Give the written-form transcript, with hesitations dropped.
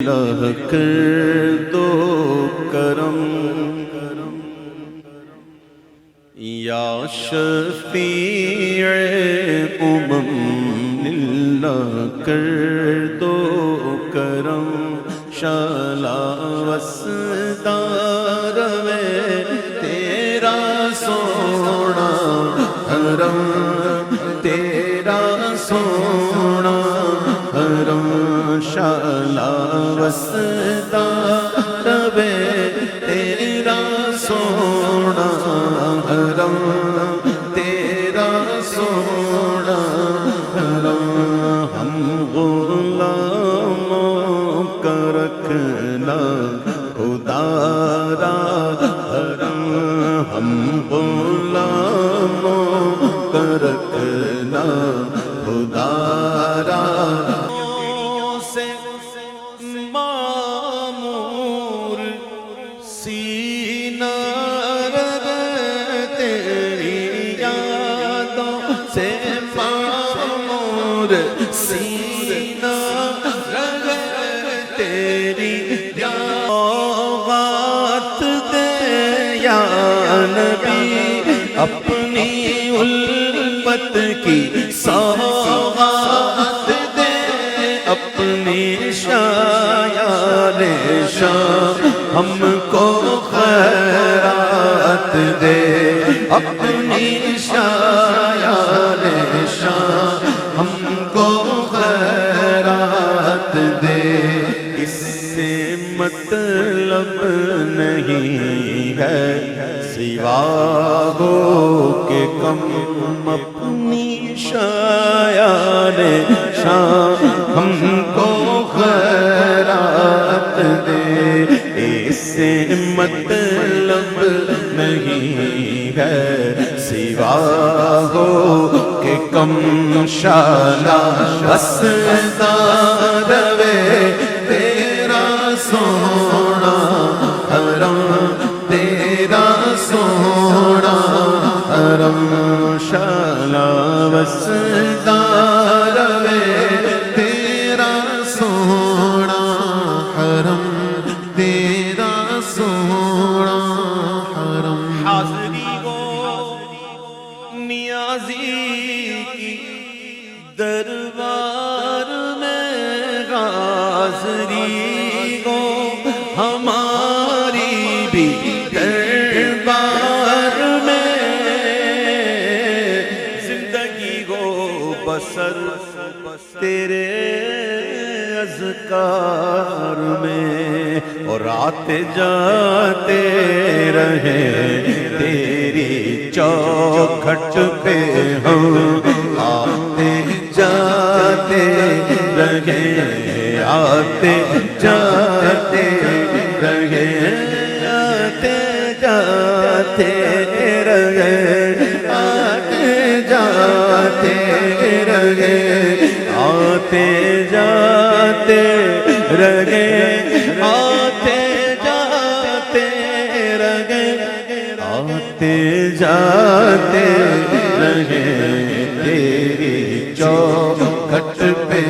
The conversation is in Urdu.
الہ کر دو کرم یا شفیع اللہ کر دو کرم شالا وسدار میں تیرا سونا حرم تیرا سونا حرم شالا وسدار میں تیرا سونا حرم تیرا سونا حرم ہم غلاموں کا رکھنا خدا را حرم ہم غلاموں کا رکھنا خدا را سے معمور سینہ تیری یادوں سے معمور سینہ تیری سوغات دے یا نبی اپنی الفت کی سوغات دے اپنی شایان شاہ ہم کو خیرات دے اپنی شایان شاہ ہم کو خیرات دے اس سے مطلب نہیں ہے سوا ہو کہ کم اپنی شایان شاہ ہم کو خیرات دے اس سے مطلب نہیں ہے سوا ہو کہ کم شالا وسدار وے تیرا سونا حرم تیرا سونا حرم شالا وسدار وے تیرا سونا حرم تیرا سونا حرم حاضری ہو نیازی کی دربار میں حاضری ہو ہماری بھی دربار میں زندگی ہو بسر تیرے اذکار میں اور آتے جاتے رہے تیری چوکھٹ پہ ہم آتے جاتے رہے آتے جاتے رہے آتے جاتے رہے آتے جاتے رہے آتے جاتے رہے آتے جاتے رہے آتے جاتے رہے تیری چوکھٹ پہ